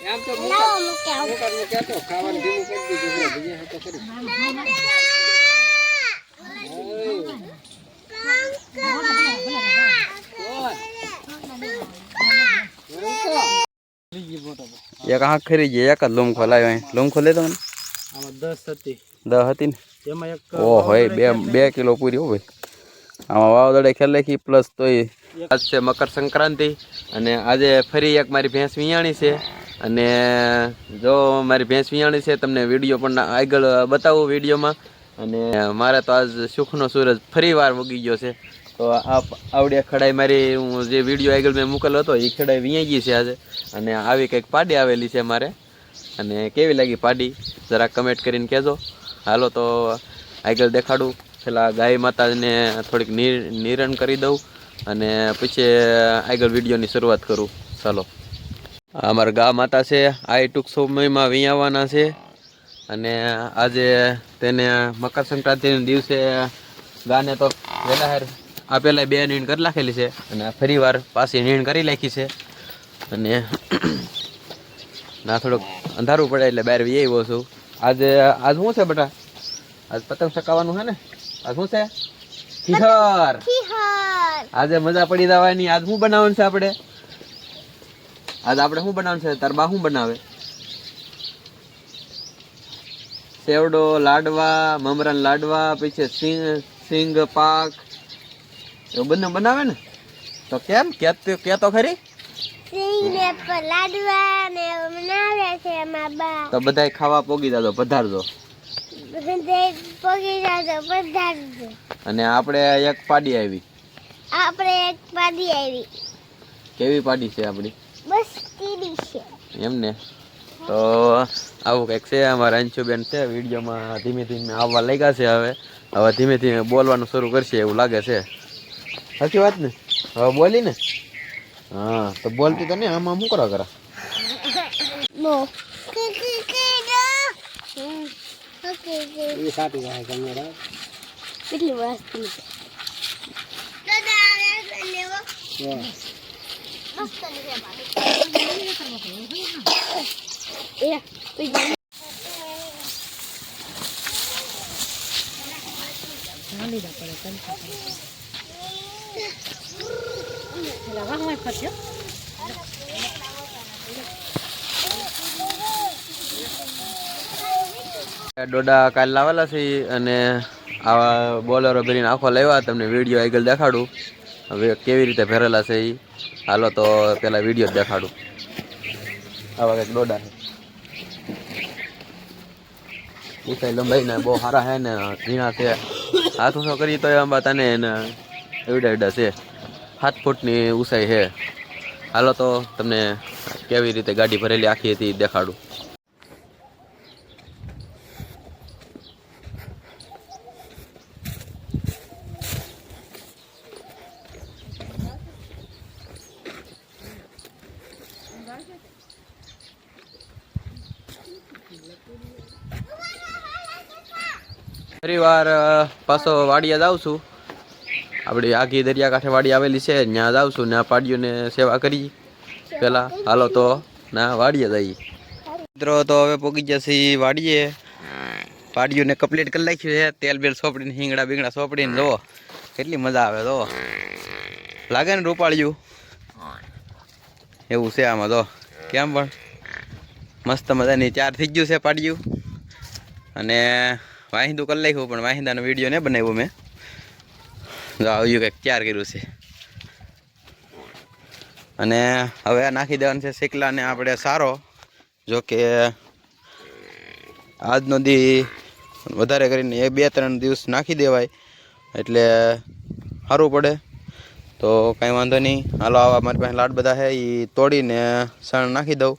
એક આંખ ખરી ગઈ, એક જ લૂમ ખોલાયો. લૂમ ખોલે તો મને 10 હતી ને ઓહો 2 કિલો પૂરી હોય. આમાં વાવદળે ખેલેખી પ્લસ તોય આજ છે મકર સંક્રાંતિ અને આજે ફરી એક મારી ભેંસ વિયાણી છે. અને જો મારી ભેંસ વિયાણી છે તમને વિડીયો પણ આગળ બતાવું વિડીયોમાં. અને મારે તો આજ સુખનો સૂરજ ફરી વાર ઉગી ગયો છે. તો આવડે ખડાઈ મારી હું જે વિડીયો આગળ મેં મૂકેલો હતો એ ખડાઈ વિયાઈ ગઈ છે આજે. અને આવી કંઈક પાડી આવેલી છે મારે. અને કેવી લાગી પાડી જરા કમેન્ટ કરીને કહેજો. હાલો તો આગળ દેખાડું. પેલા ગાય માતાને થોડીક નિરણ કરી દઉં અને પછી આગળ વિડીયોની શરૂઆત કરું. ચાલો, અમારા ગા માતા છે આ ટૂંક સમયમાં વિયાવાના છે. અને આજે તેને મકર સંક્રાંતિના દિવસે ગાને તો વહેલા આ પહેલાં 2 નીણ કરી નાખેલી છે અને ફરી વાર પાછી નીણ કરી નાખી છે. અને ના થોડુંક અંધારું પડે એટલે બહાર વી આવ્યો છું. આજ શું છે બેટા? આજ પતંગ ચકાવવાનું છે ને? આજ શું છે? ખીહર. આજે મજા પડી જવાની. આજ શું બનાવવાનું છે આપણે? શું બનાવવાનું છે? તાર બા શું બનાવે? સેવડો, લાડવા, મમરાના લાડવા, પછી સિંગ પાક એવું બધું બનાવે ને? તો કેમ કે તો ખરી? તો બધાય ખાવા પોગી જાજો, પધારજો. અને આપણે એક પાડી આવી. કેવી પાડી છે આપણી? બસ ટીડી છે એમને. તો આવું કંઈક છે. અમારા અંશુબેન છે વિડીયોમાં ધીમે ધીમે આવવા લાગ્યા છે. હવે ધીમે ધીમે બોલવાનું શરૂ કરશે એવું લાગે છે. સાચી વાત ને? હવે બોલી ને? હા તો બોલતી તો નહીં. આમાં શું કરવા કરા? કેટલી વસ્તુ ડોડા કાલ લાવેલા છે અને આવા બોલરો ભરીને આખો લેવા. તમને વિડીયો આગળ દેખાડું હવે કેવી રીતે ભરેલા છે એ. હાલો તો પેલા વિડીયો દેખાડું. આવા કંઈક ડોડા છે. ઊંચાઈ લંબાઈ ને બહુ સારા છે ને ઝીણા છે. હાથ ઊંચો કરી તો આંબા તને એવડા છે. 7 ફૂટની ઊંચાઈ છે. હાલો તો તમને કેવી રીતે ગાડી ભરેલી આખી હતી દેખાડું. ફરી વાર પાછો વાડિયા જાઉં છું. આપણી આખી દરિયાકાંઠે વાડી આવેલી છે ત્યાં જાઉં છું. ત્યાં પાડીઓને સેવા કરી પેલા. હાલો તો ના વાડીએ જઈએ મિત્રો. તો હવે પોગી જશે વાડીએ. પાડીઓને કમ્પ્લીટ કરી નાખ્યું છે. તેલ બેલ સોંપડીને હિંગડા બીંગડા સોંપડીને જોવો કેટલી મજા આવે. જો લાગે ને રૂપાળિયું એવું છે આમાં. તો કેમ પણ મસ્ત મજાની તૈયાર થઈ ગયું છે પાડીયું. અને વાહિંદું કરી નાખ્યું પણ વાહિંદાનો વિડીયો નહીં બનાવ્યો મેં. આવ્યું કંઈક તૈયાર કર્યું છે. અને હવે નાખી દેવાનું છે શેકલાને આપણે સારો. જોકે આજનો દી વધારે કરીને 2-3 દિવસ નાખી દેવાય એટલે સારું પડે. તો કાંઈ વાંધો નહીં. હાલો આવા મારી પાસે લાડ બધા છે એ તોડીને સણ નાખી દઉં.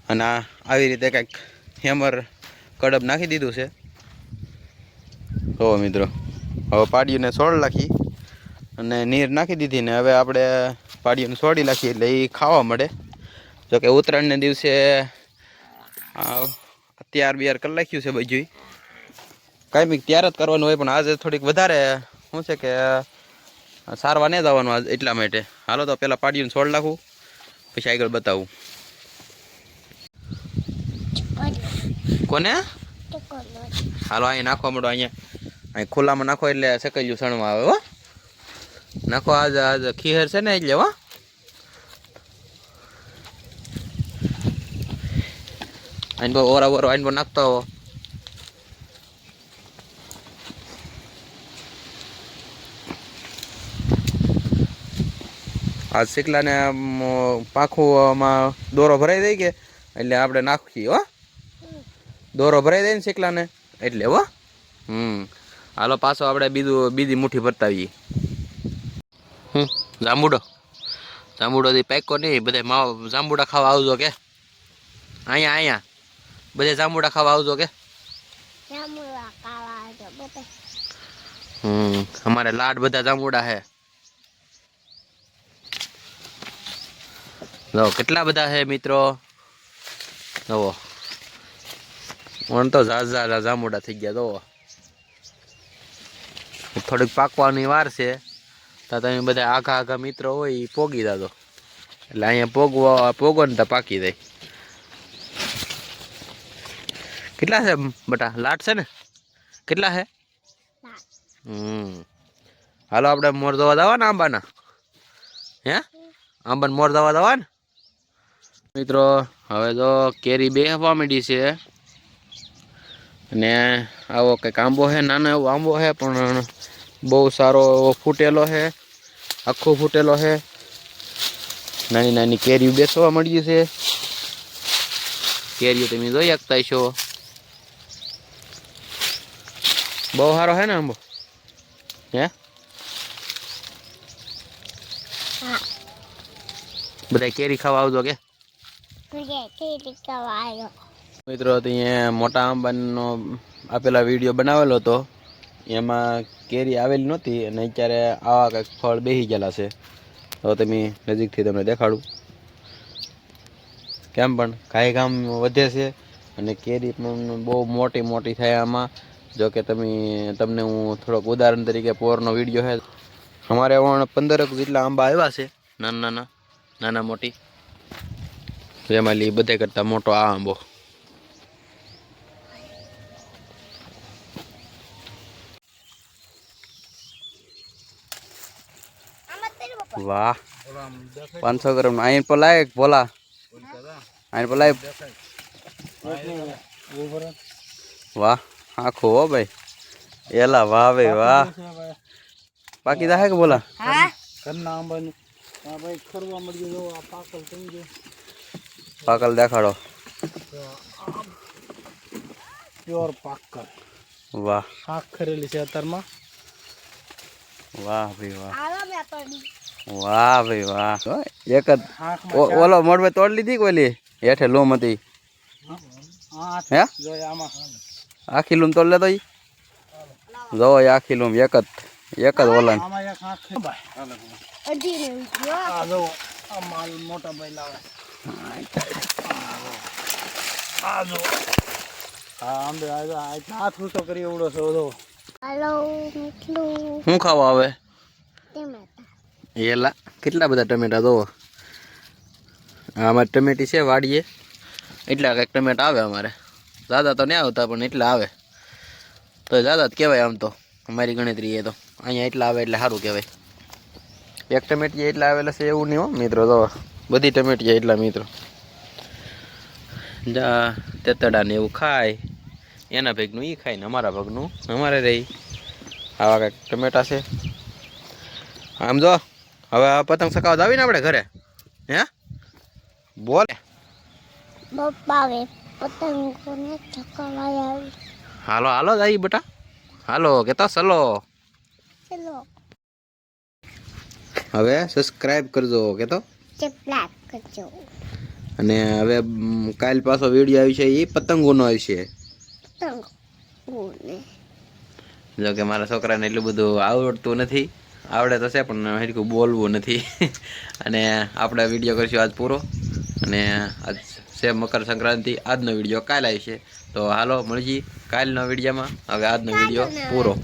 અને આવી રીતે કંઈક હેમર કડબ નાખી દીધું છે. તો મિત્રો હવે પાડીઓને સોળ નાખી અને નીર નાખી દીધી ને હવે આપણે પાડીઓને સોડી નાખીએ એટલે એ ખાવા મળે. જોકે ઉત્તરાયણને દિવસે તૈયાર બિયાર કરી નાખ્યું છે બધું. કાંઈ બી તૈયાર જ કરવાનું હોય પણ આજે થોડીક વધારે શું છે કે સારવા નહીં જવાનું આજ એટલા માટે. હાલો તો પહેલાં પાડીઓને સોળ નાખું પછી આગળ બતાવું. કોને? હાલો અહીં નાખવા માંડો, અહીંયા અહીં ખુલ્લામાં નાખો એટલે સકલ્યું સણવા આવે. હો નાખો, આજ ખીહેર છે ને એટલે. હો આઈને બહુ ઓરા ઓરો આઈને બહુ નાખતો હો. આ શીકલાને પાંખુંમાં દોરો ભરાઈ દઈ કે એટલે આપણે નાખીએ. હો દોરો ભરાઈ દઈએ ને શીકલાને એટલે. હો હાલો પાછો આપણે બીજી મુઠ્ઠી ભરતાવીએ. જાંબુડો થી પેકો નહીં, બધા જાંબુડા ખાવા આવજો કે. અહીંયા બધે જાંબુડા ખાવા આવજો કે. અમારે લાડ બધા જાંબુડા હે. જો કેટલા બધા હે મિત્રો. જુઓ તો ઝાઝા જાંબુડા થઈ ગયા. જુઓ થોડીક પાકવાની વાર છે તો તમે બધા આઘા મિત્રો હોય એ પોગી દાદો એટલે અહીંયા પોગો ને તો પાકી જાય. કેટલા છે બટા? લાટ છે ને? કેટલા છે? હાલો આપણે મોર દવા દવા ને આંબાના. હે આંબાને મોર દવા દવા ને મિત્રો. હવે તો કેરી બેહવા માંડી છે અને આવો કંઈક આંબો છે, નાનો એવો આંબો છે પણ બહુ સારો ફૂટેલો છે, આખો ફૂટેલો છે. નાની નાની કેરીઓ બેસવા મળી છે. કેરીઓ તમે જોઈ શકતા છો. બહુ સારો છે ને આંબો. હે બધા કેરી ખાવા આવજો કે. મિત્રો અહીંયા મોટા આંબાનો આપેલા વિડીયો બનાવેલો હતો, એમાં કેરી આવેલી નહોતી અને અત્યારે આવા કંઈક ફળ બેસી ગયેલા છે. તો તમે નજીકથી તમને દેખાડું. કેમ પણ કાંઈ કામ વધે છે અને કેરી પણ બહુ મોટી મોટી થાય આમાં. જો કે તમને હું થોડોક ઉદાહરણ તરીકે પોરનો વિડીયો છે. અમારે 15 જેટલા આંબા આવ્યા છે, નાના મોટી. જેમાં બધે કરતાં મોટો આ આંબો. વાહ 500 ગ્રામ આઈન પર લાયક ભોલા. આઈન પર લાયક. વાહ આખો હો ભાઈ. એલા વાહ ભાઈ વાહ. પાકી દા કે બોલા? ઘરના આંબાનું ભાઈ ખરવા મળી ગયો. આ પાકલ સમજો. પાકલ દેખાડો. પ્યોર પાકલ. વાહ શાક ખરેલી છે અત્યારમાં. વાહ ભાઈ વાહ. વાહ ભાઈ વાહ. એક જ ઓલો મોડવે તોડ લીધી કે ઓલી હેઠે લૂમ હતી? હે આખી લૂમ તોડ લેતો. જો આખી લૂમ એક જ ઓલા. શું ખાવા આવે? એલા કેટલા બધા ટમેટા. જોવો અમારે ટમેટી છે વાડીએ, એટલા કંઈક ટમેટા આવે અમારે. દાદા તો નહીં આવતા પણ એટલા આવે તો દાદા જ કહેવાય. આમ તો અમારી ગણતરી એ તો અહીંયા એટલા આવે એટલે સારું કહેવાય. એક ટમેટી એટલા આવેલા છે એવું નહીં હો મિત્રો. તો બધી ટમેટી એટલા મિત્રો. તેતડા ને એવું ખાય, એના ભેગનું એ ખાય ને અમારા ભગનું અમારે રહી. આવા કંઈક ટમેટા છે. આમ જો હવે આ પતંગ ચકાવવા આવીને આપણે ઘરે. હે બોલે હાલો હાલો જાય બેટા. હાલો કેતા ચલો. હવે સબસ્ક્રાઇબ કરજો કેતો. અને હવે કાલ પાછો વિડીયો આવી છે એ પતંગોનો આવશે. જો કે મારા છોકરાને એટલું બધું આવડતું નથી. આવડે તો છે પણ હરખું બોલવું નથી. અને આપણે વિડીયો કરીશું આજ પૂરો. અને આજ છે મકર સંક્રાંતિ. આજનો વિડીયો કાલે આવશે. તો હાલો મળીએ કાલના વિડીયોમાં. હવે આજનો વિડીયો પૂરો.